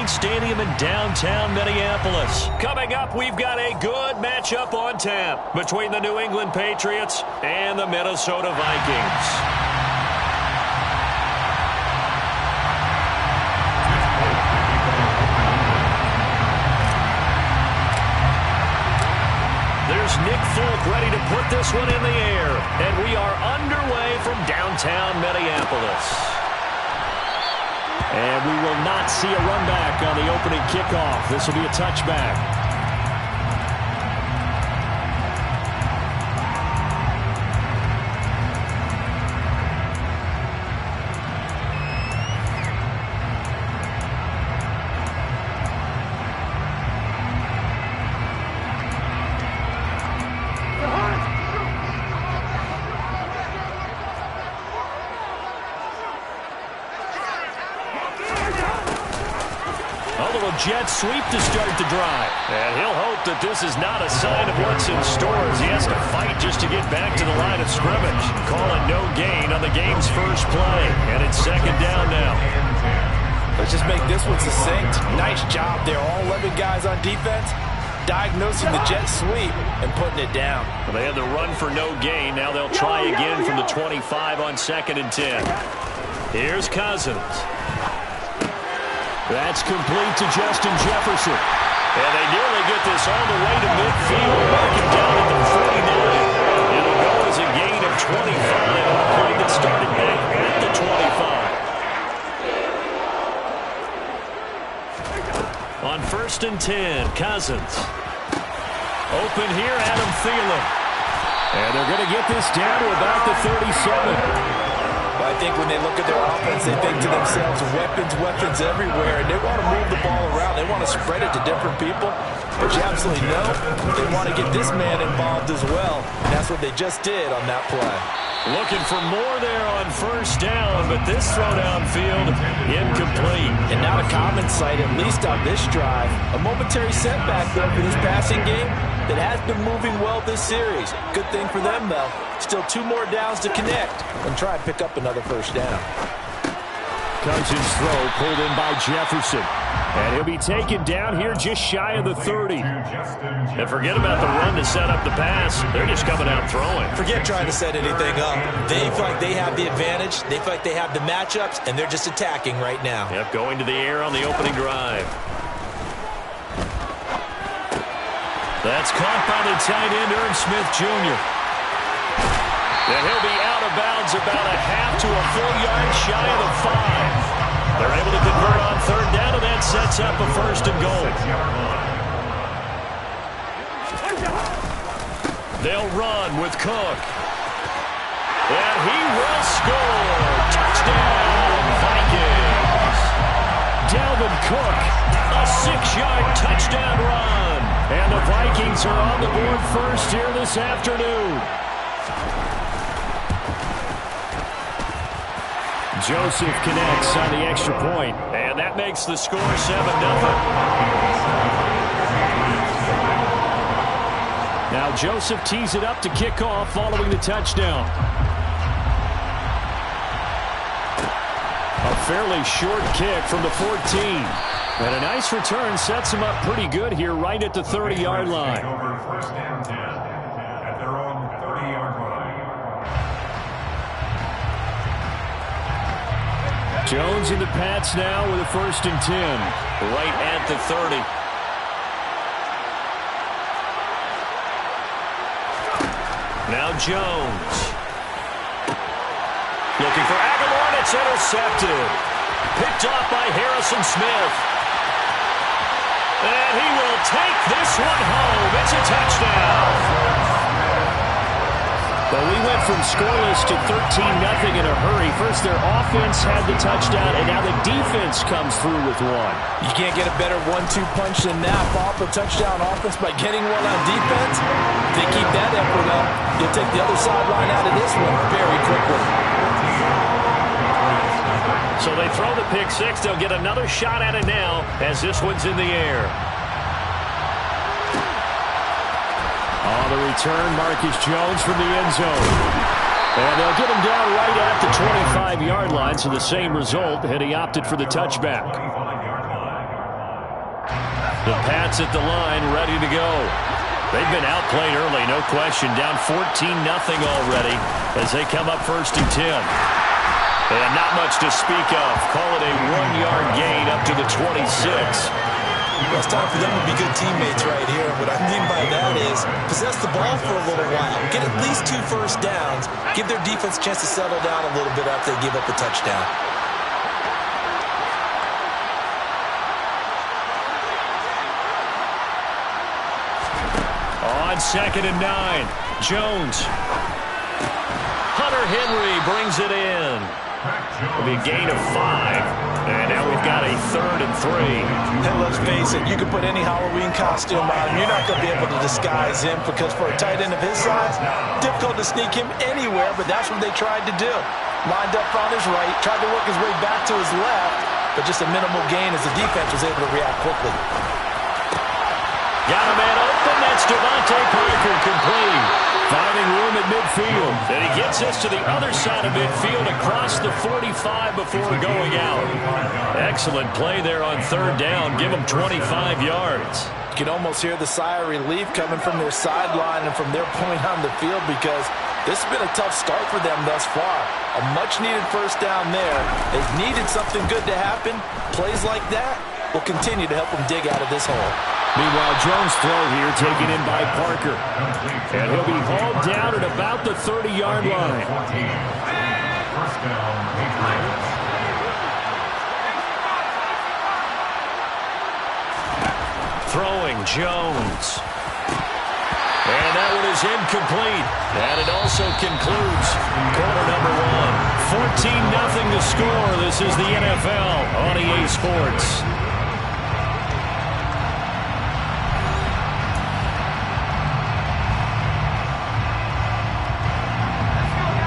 Stadium in downtown Minneapolis. Coming up, we've got a good matchup on tap between the New England Patriots and the Minnesota Vikings. There's Nick Folk ready to put this one in the air, and we are underway from downtown Minneapolis. And we will not see a run back on the opening kickoff. This will be a touchback. Jet sweep to start the drive. And he'll hope that this is not a sign of what's in store as he has to fight just to get back to the line of scrimmage. Call it no gain on the game's first play. And it's second down now. Let's just make this one succinct. Nice job there. All 11 guys on defense diagnosing the jet sweep and putting it down. Well, they had the run for no gain. Now they'll try again from the 25 on 2nd and 10. Here's Cousins. That's complete to Justin Jefferson. And they nearly get this all the way to midfield. Mark it down at the 49. It'll go as a gain of 25 on a play that started back at the 25. On 1st and 10, Cousins. Open here, Adam Thielen. And they're going to get this down to about the 37. I think when they look at their offense, they think to themselves, weapons everywhere, and they want to move the ball around. They want to spread it to different people. But you absolutely know they want to get this man involved as well, and that's what they just did on that play. Looking for more there on 1st down, but this throw downfield incomplete. And not a common sight, at least on this drive. A momentary setback, though, for this passing game that has been moving well this series. Good thing for them, though. Still 2 more downs to connect and try and pick up another 1st down. Cousins' throw pulled in by Jefferson. And he'll be taken down here just shy of the 30. And forget about the run to set up the pass. They're just coming out throwing. Forget trying to set anything up. They feel like they have the advantage. They feel like they have the matchups, and they're just attacking right now. Yep, going to the air on the opening drive. That's caught by the tight end, Irv Smith Jr. And he'll be out of bounds about a half to a full yard shy of the 5. They're able to convert on 3rd down, and that sets up a 1st and goal. They'll run with Cook. And he will score. Touchdown, Vikings. Dalvin Cook, a 6-yard touchdown run. And the Vikings are on the board first here this afternoon. Joseph connects on the extra point. And that makes the score 7-0. Now Joseph tees it up to kick off following the touchdown. A fairly short kick from the 14. And a nice return sets him up pretty good here right at the 30-yard line. Jones in the Pats now with a 1st and 10. Right at the 30. Now Jones. Looking for Aguilar, and it's intercepted. Picked off by Harrison Smith. And he will take this one home. It's a touchdown. Well, we went from scoreless to 13-0 in a hurry. First, their offense had the touchdown, and now the defense comes through with one. You can't get a better 1-2 punch than that. Off a touchdown offense by getting one on defense. If they keep that effort up, you'll take the other sideline out of this one very quickly. So they throw the pick 6. They'll get another shot at it now as this one's in the air. On the return, Marcus Jones from the end zone. And they'll get him down right at the 25-yard line, so the same result, and he opted for the touchback. The Pats at the line, ready to go. They've been outplayed early, no question. Down 14-0 already as they come up 1st and 10. And not much to speak of. Call it a 1-yard gain up to the 26. Well, it's time for them to be good teammates right here. What I mean by that is possess the ball for a little while. Get at least 2 first downs. Give their defense a chance to settle down a little bit after they give up a touchdown. On 2nd and 9, Jones. Hunter Henry brings it in. It'll be a gain of 5. And now we've got a 3rd and 3. And let's face it, you can put any Halloween costume on him. You're not going to be able to disguise him because for a tight end of his size, difficult to sneak him anywhere, but that's what they tried to do. Lined up on his right, tried to work his way back to his left, but just a minimal gain as the defense was able to react quickly. Got a man open. That's Devontae Parker complete. Finding room at midfield. And he gets us to the other side of midfield across the 45 before going out. Excellent play there on 3rd down. Give him 25 yards. You can almost hear the sigh of relief coming from their sideline and from their point on the field because this has been a tough start for them thus far. A much-needed 1st down there. They've needed something good to happen. Plays like that will continue to help them dig out of this hole. Meanwhile, Jones' throw here taken in by Parker. And he'll be hauled down at about the 30-yard line. Throwing Jones. And that one is incomplete. And it also concludes quarter number 1. 14-0 to score. This is the NFL on EA Sports.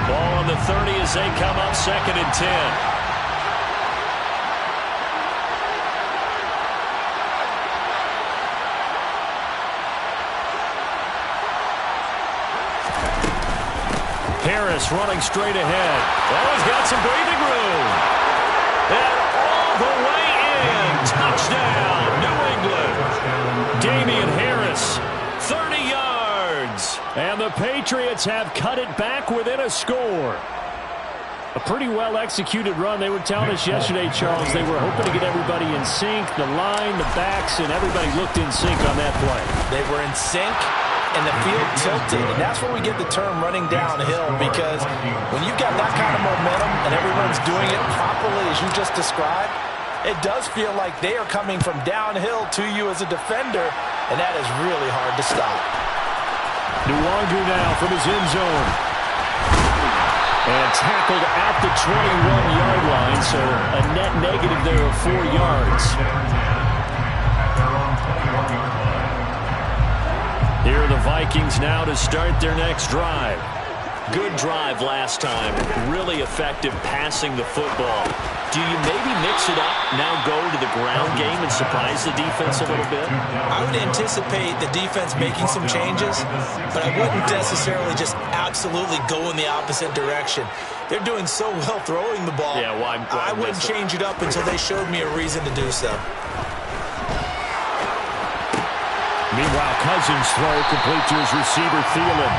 Ball on the 30 as they come up 2nd and 10. Harris running straight ahead. Oh, he's got some breathing room. And all the way in. Touchdown, New England. Damian Harris, 30 yards. And the Patriots have cut it back within a score. A pretty well-executed run. They were telling us yesterday, Charles, they were hoping to get everybody in sync. The line, the backs, and everybody looked in sync on that play. They were in sync. And the field tilted, and that's where we get the term running downhill, because when you've got that kind of momentum and everyone's doing it properly as you just described, it does feel like they are coming from downhill to you as a defender, and that is really hard to stop. Nwangu now from his end zone. And tackled at the 21-yard line, so a net negative there of 4 yards. Here are the Vikings now to start their next drive. Good drive last time. Really effective passing the football. Do you maybe mix it up, now go to the ground game and surprise the defense a little bit? I would anticipate the defense making some changes, but I wouldn't necessarily just absolutely go in the opposite direction. They're doing so well throwing the ball. Yeah, I wouldn't change it up until they showed me a reason to do so. Meanwhile, Cousins' throw complete to his receiver, Thielen.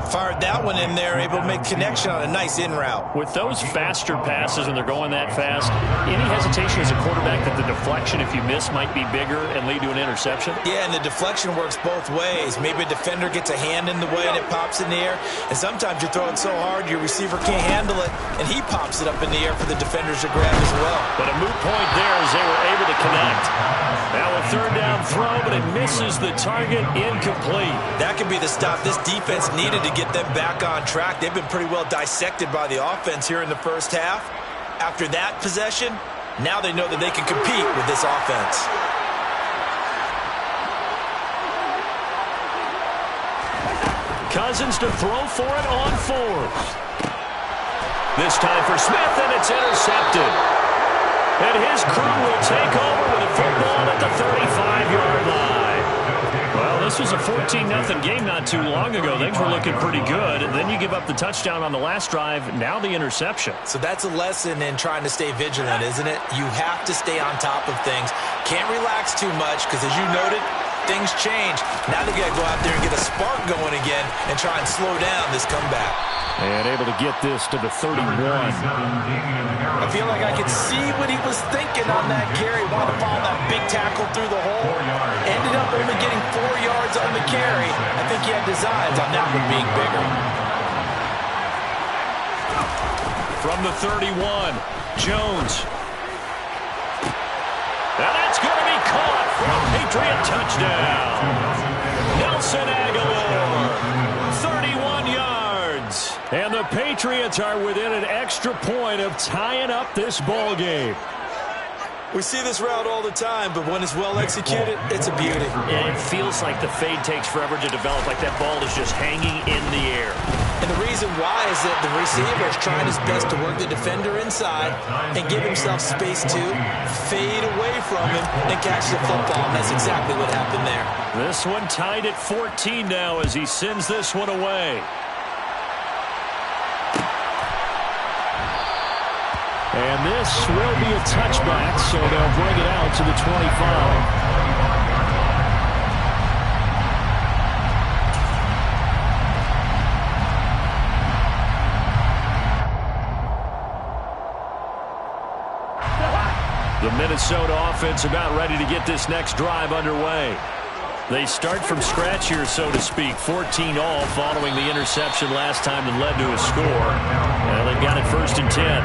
Fired that one in there, able to make connection on a nice in route. With those faster passes and they're going that fast, any hesitation as a quarterback that the deflection, if you miss, might be bigger and lead to an interception? Yeah, and the deflection works both ways. Maybe a defender gets a hand in the way and it pops in the air, and sometimes you throw it so hard your receiver can't handle it, and he pops it up in the air for the defenders to grab as well. But a moot point there as they were able to connect. Now a 3rd down throw, but it misses the target, incomplete. That could be the stop this defense needed to get them back on track. They've been pretty well dissected by the offense here in the first half. After that possession, now they know that they can compete with this offense. Cousins to throw for it on 4th. This time for Smith, and it's intercepted. And his crew will take over with a football at the 35-yard line. Well, this this was a 14-0 game not too long ago. Things were looking pretty good. And then you give up the touchdown on the last drive. Now the interception. So that's a lesson in trying to stay vigilant, isn't it? You have to stay on top of things. Can't relax too much because, as you noted, things change. Now they got to go out there and get a spark going again and try and slow down this comeback. And able to get this to the 31. I feel like I could see what he was thinking on that carry. Wanted to follow that big tackle through the hole. Ended up only getting 4 yards on the carry. I think he had designs on that one being bigger. From the 31, Jones. And that's going to be caught for a Patriot touchdown. Nelson Aguilar, 31 yards. And the Patriots are within an extra point of tying up this ball game. We see this route all the time, but when it's well executed, it's a beauty. And it feels like the fade takes forever to develop, like that ball is just hanging in the air. And the reason why is that the receiver is trying his best to work the defender inside and give himself space to fade away from him and catch the football. And that's exactly what happened there. This one tied at 14 now as he sends this one away. And this will be a touchback, so they'll bring it out to the 25. The Minnesota offense about ready to get this next drive underway. They start from scratch here, so to speak. 14 all following the interception last time that led to a score. Well, they've got it 1st and 10.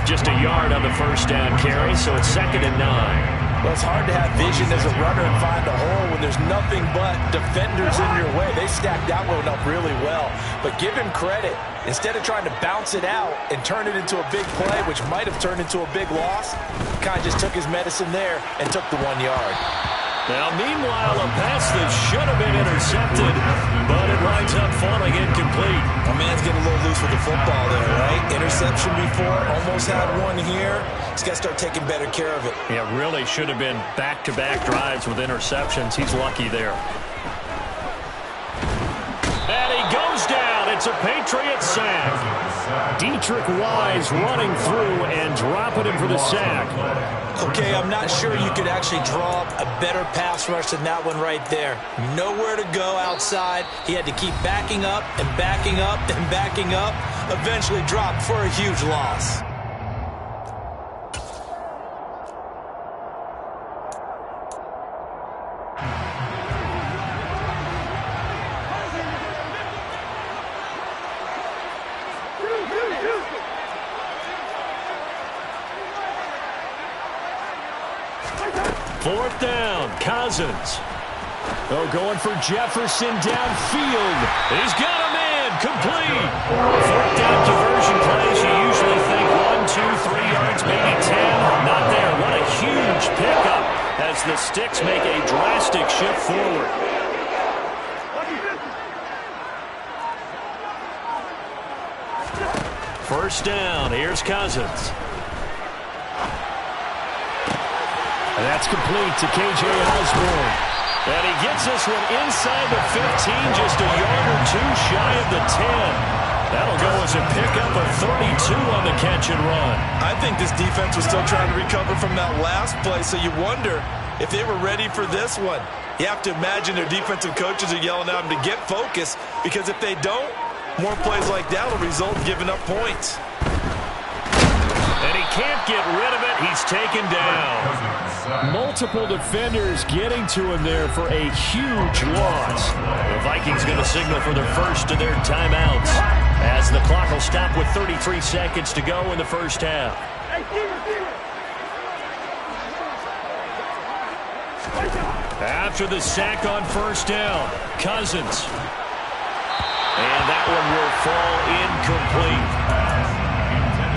Just a yard on the first down carry, so it's 2nd and 9. Well, it's hard to have vision as a runner and find a hole when there's nothing but defenders in your way. They stacked that one up really well. But give him credit. Instead of trying to bounce it out and turn it into a big play, which might have turned into a big loss, kind of just took his medicine there and took the 1 yard. Now, meanwhile, a pass that should have been intercepted, but it winds up falling incomplete. A man's getting a little loose with the football there, right? Interception before, almost had one here. He's got to start taking better care of it. Yeah, really should have been back-to-back drives with interceptions. He's lucky there. And he goes down. It's a Patriot sack. Dietrich Wise running through and dropping him for the sack. Okay, I'm not sure you could actually draw up a better pass rush than that one right there. Nowhere to go outside. He had to keep backing up and backing up and backing up. Eventually dropped for a huge loss. Fourth down, Cousins. Oh, going for Jefferson downfield. He's got a man, complete. Fourth down conversion plays, you usually think 1, 2, 3 yards, maybe 10. Not there. What a huge pickup as the Sticks make a drastic shift forward. First down, here's Cousins. And that's complete to K.J. Osborne. And he gets this one inside the 15, just a yard or two shy of the 10. That'll go as a pickup of 32 on the catch and run. I think this defense was still trying to recover from that last play, so you wonder if they were ready for this one. You have to imagine their defensive coaches are yelling at them to get focused, because if they don't, more plays like that will result in giving up points. And he can't get rid of it. He's taken down. Multiple defenders getting to him there for a huge loss. The Vikings going to signal for their first of their timeouts as the clock will stop with 33 seconds to go in the first half. After the sack on first down, Cousins. And that one will fall incomplete.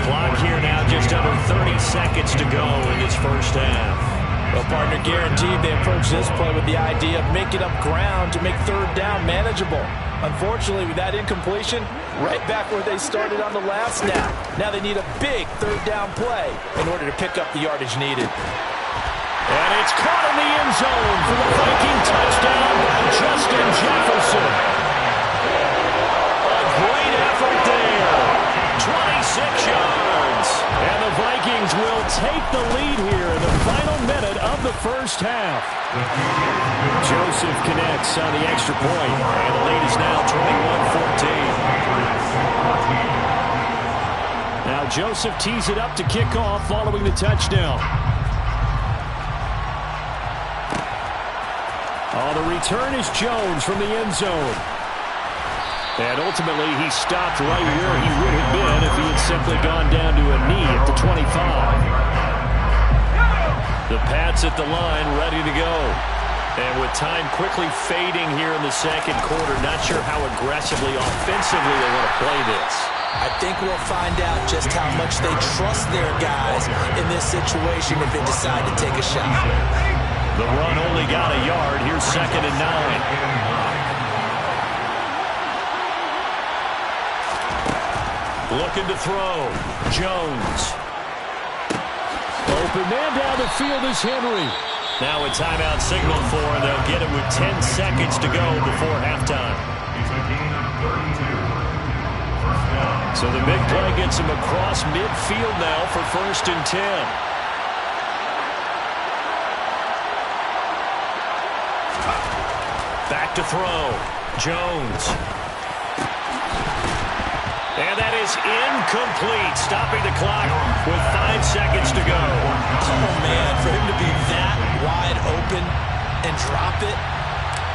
Clock here now, just under 30 seconds to go in this first half. Well, partner, guaranteed they approach this play with the idea of making up ground to make third down manageable. Unfortunately, with that incompletion, right back where they started on the last snap. Now they need a big third down play in order to pick up the yardage needed. And it's caught in the end zone for the Viking touchdown by Vikings will take the lead here in the final minute of the first half. Joseph connects on the extra point, and the lead is now 21-14. Now Joseph tees it up to kick off following the touchdown. Oh, the return is Jones from the end zone. And ultimately, he stopped right where he would have been if he had simply gone down to a knee at the 25. The Pats at the line, ready to go. And with time quickly fading here in the second quarter, not sure how aggressively, offensively they want to play this. I think we'll find out just how much they trust their guys in this situation if they decide to take a shot. The run only got a yard. Here's 2nd and 9. Looking to throw. Jones. Open man down the field is Henry. Now a timeout signal for, and they'll get it with 10 seconds to go before halftime. So the big play gets him across midfield now for 1st and 10. Back to throw. Jones. And that is incomplete, stopping the clock with 5 seconds to go. Oh, man, for him to be that wide open and drop it.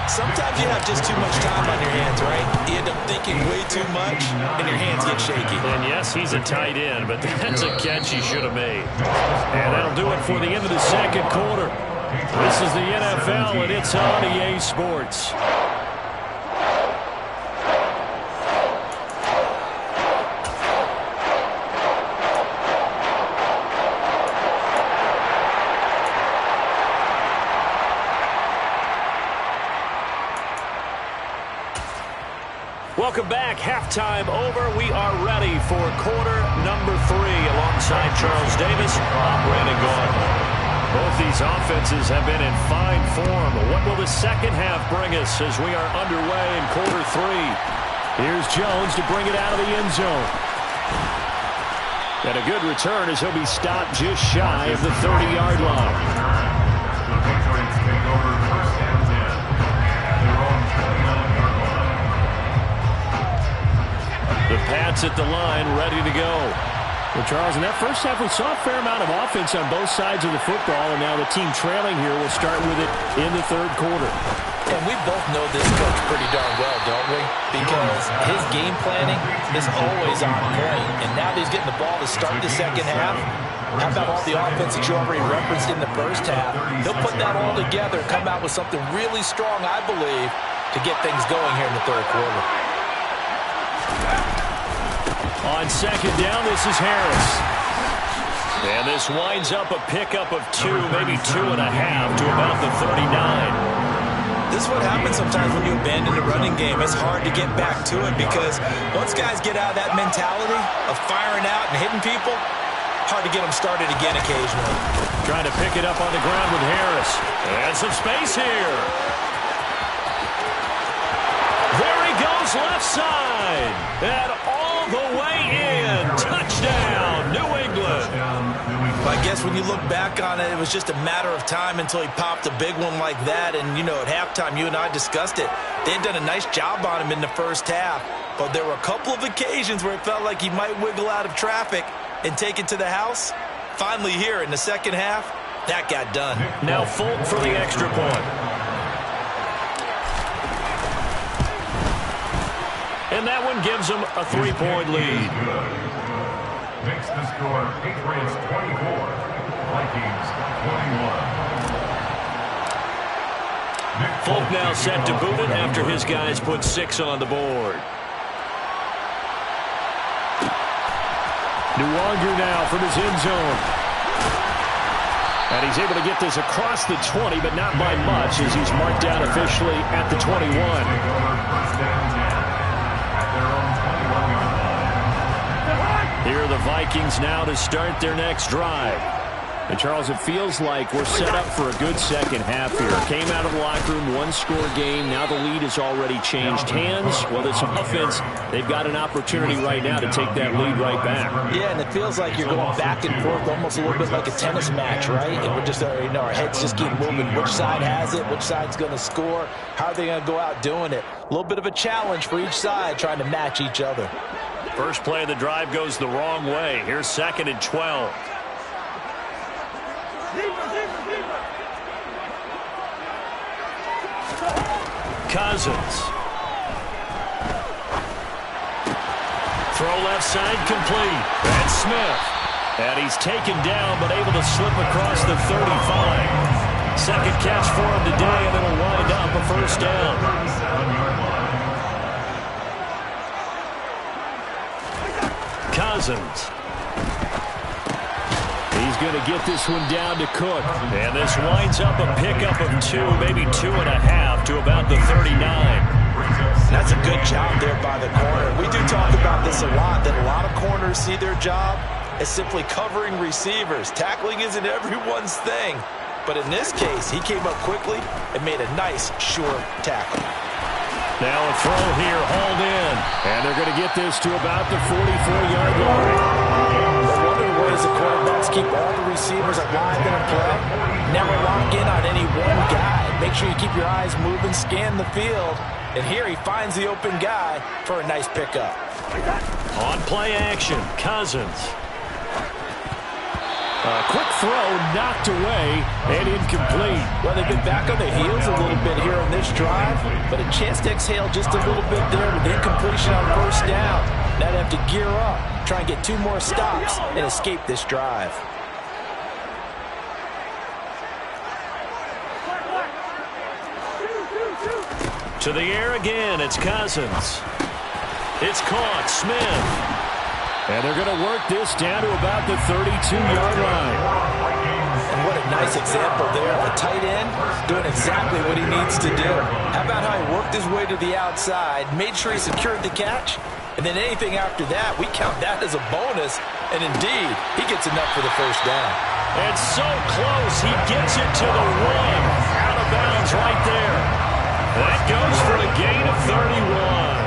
Sometimes you have just too much time on your hands, right? You end up thinking way too much, and your hands get shaky. And yes, he's a tight end, but that's a catch he should have made. And that'll do it for the end of the second quarter. This is the NFL, and it's on EA Sports. Welcome back. Halftime over. We are ready for quarter number 3 alongside Charles Davis. I'm Brandon Gaudin. Both these offenses have been in fine form. What will the second half bring us as we are underway in quarter 3? Here's Jones to bring it out of the end zone. And a good return as he'll be stopped just shy of the 30-yard line. The Pats at the line, ready to go. Well, Charles, in that first half, we saw a fair amount of offense on both sides of the football, and now the team trailing here will start with it in the third quarter. And we both know this coach pretty darn well, don't we? Because his game planning is always on point. And now that he's getting the ball to start the second half, how about all the offense that you already referenced in the first half? He'll put that all together, come out with something really strong, I believe, to get things going here in the third quarter. On second down, this is Harris. And this winds up a pickup of 2, maybe 2.5 to about the 39. This is what happens sometimes when you abandon the running game. It's hard to get back to it because once guys get out of that mentality of firing out and hitting people, hard to get them started again occasionally. Trying to pick it up on the ground with Harris. And some space here. There he goes, left side. And all the way in. Touchdown, New England. I guess when you look back on it, it was just a matter of time until he popped a big one like that. And, you know, at halftime, you and I discussed it. They had done a nice job on him in the first half. But there were a couple of occasions where it felt like he might wiggle out of traffic and take it to the house. Finally here in the second half, that got done. Now Folk for the extra point. And that one gives them a 3-point lead. Makes the score Patriots 24, Vikings 21. Folk now set to boot it after his guys put 6 on the board. Nuwanger now from his end zone. And he's able to get this across the 20, but not by much as he's marked down officially at the 21. Here are the Vikings now to start their next drive. And, Charles, it feels like we're set up for a good second half here. Came out of the locker room, one-score game. Now the lead has already changed hands. Well, this offense, they've got an opportunity right now to take that lead right back. Yeah, and it feels like you're going back and forth almost a little bit like a tennis match, right? And we're just, our heads just keep moving. Which side has it? Which side's going to score? How are they going to go out doing it? A little bit of a challenge for each side trying to match each other. First play of the drive goes the wrong way. Here's 2nd and 12. Cousins. Throw left side complete. And Smith. And he's taken down but able to slip across the 35. Second catch for him today, and it'll wind up a first down. Cousins. He's going to get this one down to Cook. And this winds up a pickup of 2, maybe 2.5 to about the 39. That's a good job there by the corner. We do talk about this a lot, that a lot of corners see their job as simply covering receivers. Tackling isn't everyone's thing. But in this case, he came up quickly and made a nice, sure tackle. Now a throw here, hauled in. And they're going to get this to about the 44-yard line. One of the ways the quarterbacks keep all the receivers alive in a play, never lock in on any one guy. Make sure you keep your eyes moving, scan the field. And here he finds the open guy for a nice pickup. On play action, Cousins. A quick throw knocked away and incomplete. Well, they've been back on their heels a little bit here on this drive, but a chance to exhale just a little bit there with incompletion on first down. Now they have to gear up, try and get 2 more stops and escape this drive. To the air again, it's Cousins. It's caught, Smith. And they're going to work this down to about the 32-yard line. And what a nice example there of a tight end doing exactly what he needs to do. How about how he worked his way to the outside, made sure he secured the catch, and then anything after that, we count that as a bonus. And indeed, he gets enough for the first down. And so close, he gets it to the 1. Out of bounds right there. That goes for a gain of 31.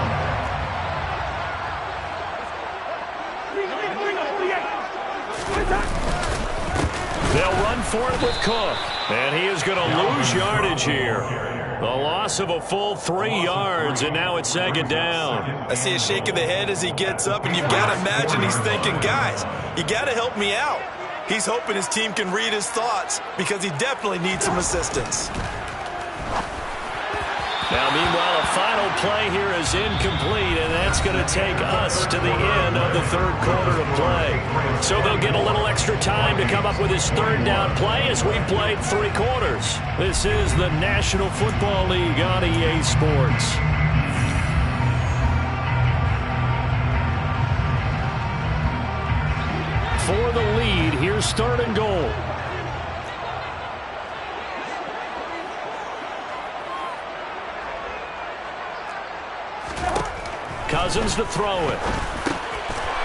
They'll run for it with Cook. And he is going to lose yardage here. The loss of a full 3 yards, and now it's 2nd down. I see a shake of the head as he gets up, and you've got to imagine he's thinking, guys, you got to help me out. He's hoping his team can read his thoughts because he definitely needs some assistance. Now, meanwhile, a final play here is incomplete, and that's going to take us to the end of the 3rd quarter of play. So they'll get a little extra time to come up with his 3rd down play as we've played 3 quarters. This is the National Football League on EA Sports. For the lead, here's 3rd and goal. Cousins to throw it.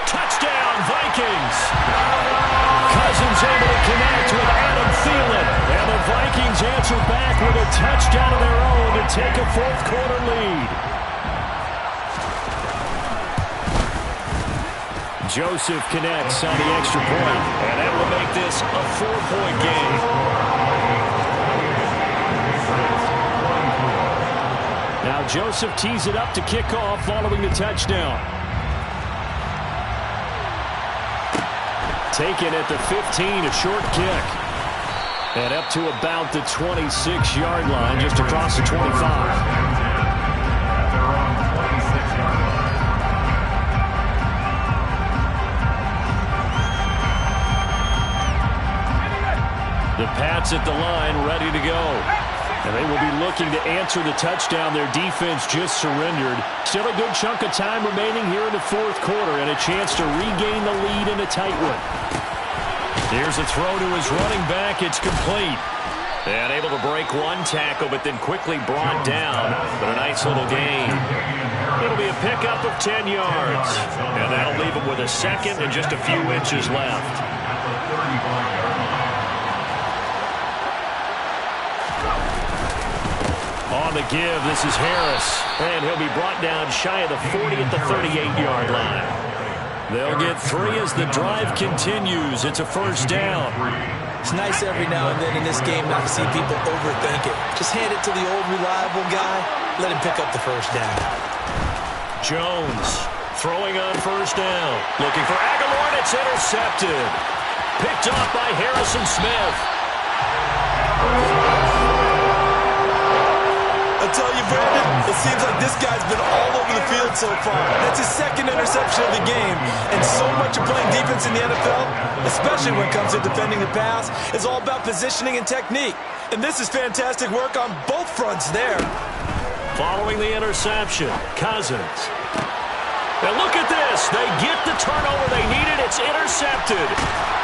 Touchdown, Vikings! Cousins able to connect with Adam Thielen. And the Vikings answer back with a touchdown of their own to take a 4th quarter lead. Joseph connects on the extra point. And that will make this a 4-point game. Now Joseph tees it up to kick off following the touchdown. Taken at the 15, a short kick. And up to about the 26-yard line, just across the 25. The Pats at the line, ready to go. And they will be looking to answer the touchdown their defense just surrendered. Still a good chunk of time remaining here in the 4th quarter and a chance to regain the lead in a tight one. Here's a throw to his running back. It's complete. And able to break 1 tackle, but then quickly brought down. But a nice little gain. It'll be a pickup of 10 yards. And that'll leave him with a 2nd and just a few inches left. On the give, this is Harris. And he'll be brought down shy of the 40 at the 38-yard line. They'll get 3 as the drive continues. It's a first down. It's nice every now and then in this game not to see people overthink it. Just hand it to the old reliable guy. Let him pick up the first down. Jones throwing on first down. Looking for Aguilar, and it's intercepted. Picked off by Harrison Smith. I tell you, Brandon, it seems like this guy's been all over the field so far. That's his second interception of the game. And so much of playing defense in the NFL, especially when it comes to defending the pass, is all about positioning and technique. And this is fantastic work on both fronts there. Following the interception, Cousins. Now look at this. They get the turnover they needed. It's intercepted.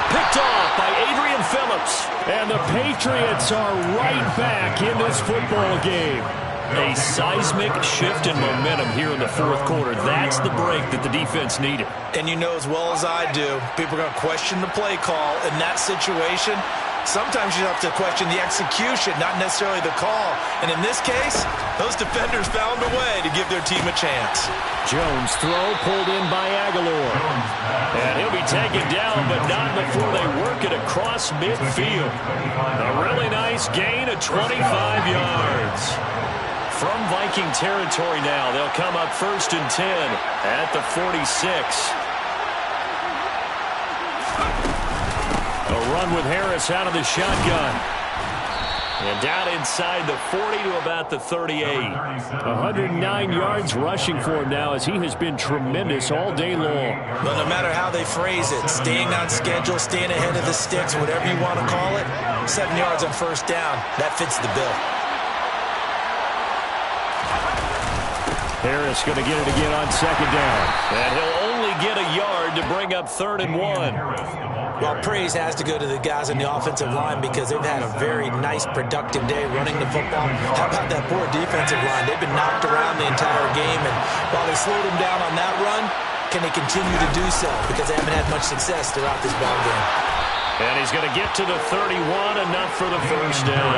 Picked off by Adrian Phillips. And the Patriots are right back in this football game. A seismic shift in momentum here in the fourth quarter. That's the break that the defense needed. And you know as well as I do, people are going to question the play call in that situation. Sometimes you have to question the execution, not necessarily the call. And in this case, those defenders found a way to give their team a chance. Jones throw pulled in by Aguilar. And he'll be taken down, but not before they work it across midfield. A really nice gain of 25 yards. From Viking territory now, they'll come up 1st and 10 at the 46. A run with Harris out of the shotgun. And down inside the 40 to about the 38. 109 yards rushing for him now as he has been tremendous all day long. But no matter how they phrase it, staying on schedule, staying ahead of the sticks, whatever you want to call it, 7 yards on first down, that fits the bill. Harris going to get it again on second down. And he'll only get a yard to bring up 3rd and 1. Well, praise has to go to the guys on the offensive line because they've had a very nice, productive day running the football. How about that poor defensive line? They've been knocked around the entire game, and while they slowed them down on that run, can they continue to do so? Because they haven't had much success throughout this ball game. And he's going to get to the 31, enough for the first down.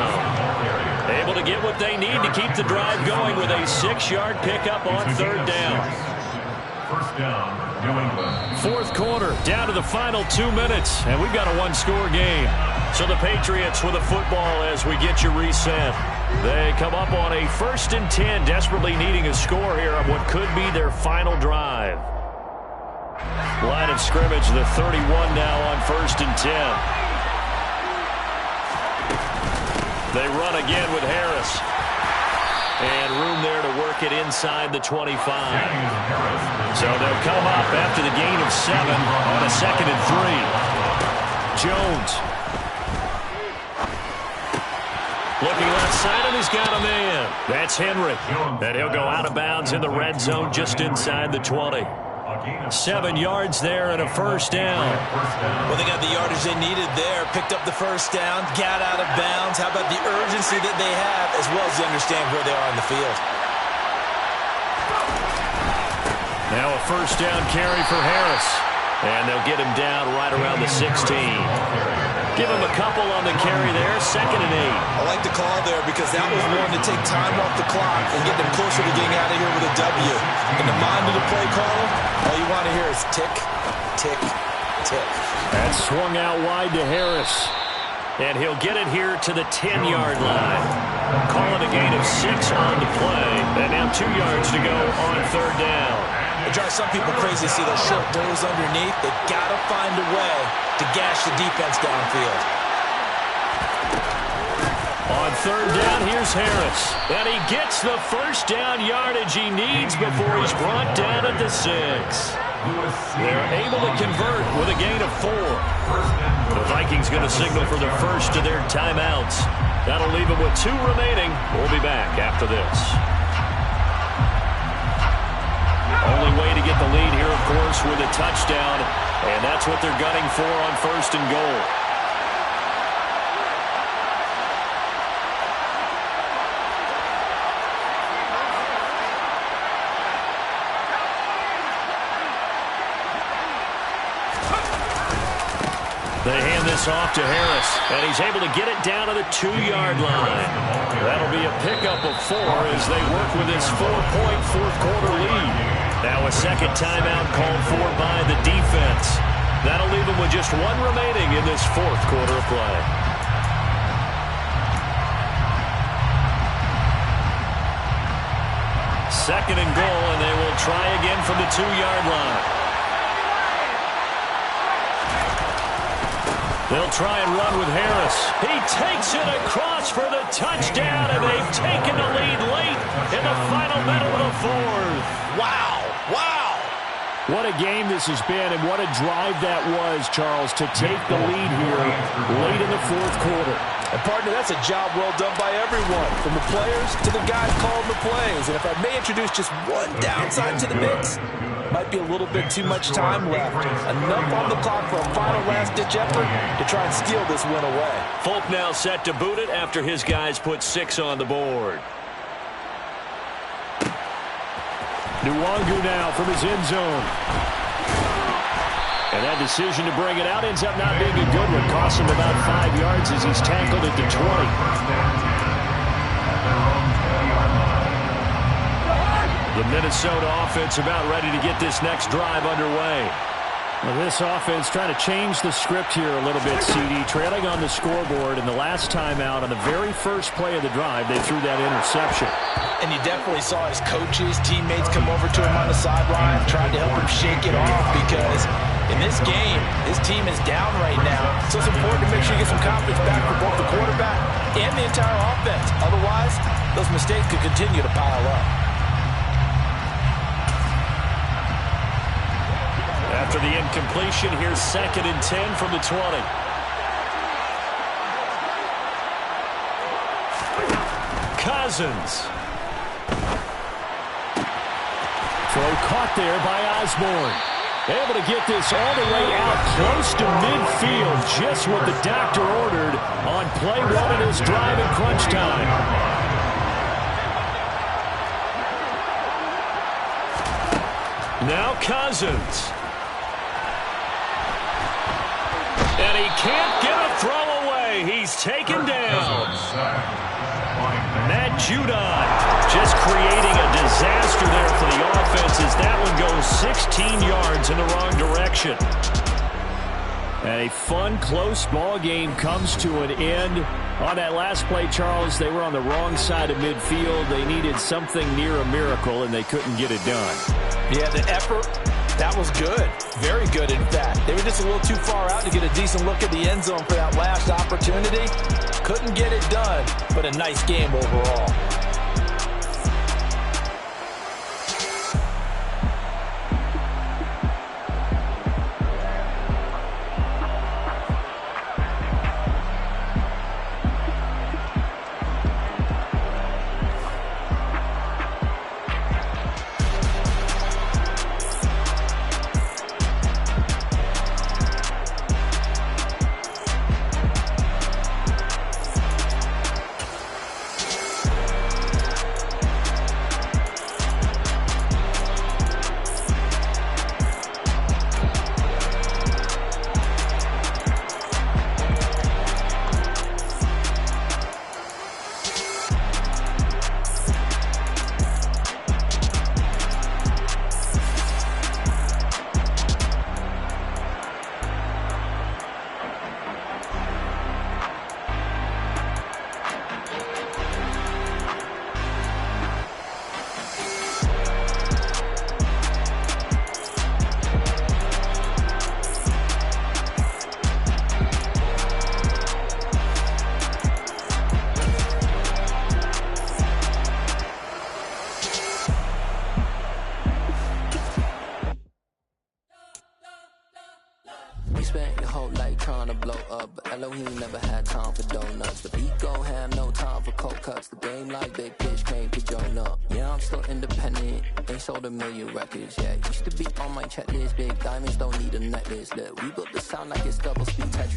Able to get what they need to keep the drive going with a 6-yard pickup on 3rd down. First down, New England. Fourth quarter, down to the final 2 minutes, and we've got a one-score game. So the Patriots with the football as we get you reset. They come up on a 1st and 10, desperately needing a score here on what could be their final drive. Line of scrimmage, the 31 now on 1st and 10. They run again with Harris. And room there to work it inside the 25. So they'll come up after the gain of 7 on a 2nd and 3. Jones. Looking left side, and he's got a man. That's Henry. And he'll go out of bounds in the red zone just inside the 20. 7 yards there and a first down. Well, they got the yardage they needed there, picked up the first down, got out of bounds. How about the urgency that they have as well as they understand where they are on the field? Now a first down carry for Harris. And they'll get him down right around the 16. Give him a couple on the carry there, 2nd and 8. I like the call there because that was one to take time off the clock and get them closer to getting out of here with a W. In the mind of the play caller, all you want to hear is tick, tick, tick. That swung out wide to Harris. And he'll get it here to the 10-yard line. Call it a gain of 6 on the play. And now 2 yards to go on 3rd down. It drives some people crazy to see those short throws underneath. They've got to find a way to gash the defense downfield. On 3rd down, here's Harris. And he gets the first down yardage he needs before he's brought down at the 6. They're able to convert with a gain of 4. The Vikings going to signal for the first of their timeouts. That'll leave them with 2 remaining. We'll be back after this. Only way to get the lead here, of course, with a touchdown. And that's what they're gunning for on 1st and goal. They hand this this off to Harris, and he's able to get it down to the 2-yard line. That'll be a pickup of 4 as they work with this 4-point fourth-quarter lead. Now a second timeout called for by the defense. That'll leave them with just 1 remaining in this fourth quarter of play. Second and goal, and they will try again from the 2-yard line. They'll try and run with Harris. He takes it across for the touchdown, and they've taken the lead late in the final minute of the fourth. Wow. Wow. What a game this has been, and what a drive that was, Charles, to take the lead here late in the fourth quarter. And, partner, that's a job well done by everyone, from the players to the guys calling the plays. And if I may introduce just one downside to the mix, might be a little bit too much time left. Enough on the clock for a final last-ditch effort to try and steal this win away. Folk now set to boot it after his guys put 6 on the board. Nwangu now from his end zone. And that decision to bring it out ends up not being a good one. Costs him about 5 yards as he's tackled at the 20. The Minnesota offense about ready to get this next drive underway. Well, this offense trying to change the script here a little bit, CD. Trailing on the scoreboard, and the last time out on the very first play of the drive, they threw that interception. And you definitely saw his coaches, teammates come over to him on the sideline, tried to help him shake it off because in this game, his team is down right now. So it's important to make sure you get some confidence back for both the quarterback and the entire offense. Otherwise, those mistakes could continue to pile up. After the incompletion, here's 2nd and 10 from the 20. Cousins. Throw caught there by Osborne. Able to get this all the way out close to midfield. Just what the doctor ordered on play 1 of this drive in crunch time. Now Cousins. And he can't get a throw away. He's taken down. Matt Judon just creating a disaster there for the offense as that one goes 16 yards in the wrong direction. And a fun, close ball game comes to an end. On that last play, Charles, they were on the wrong side of midfield. They needed something near a miracle, and they couldn't get it done. Yeah, the effort, that was good. Very good, in fact. They were just a little too far out to get a decent look at the end zone for that last opportunity. Couldn't get it done, but a nice game overall. Spent your whole life trying to blow up, but Elohim never had time for donuts. The beat gon' have no time for cold cuts. The game like Big Pitch came to join up. Yeah, I'm still independent, ain't sold a million records yet. Used to be on my checklist, big diamonds don't need a necklace. Look, we built the sound like it's double speed Tetris.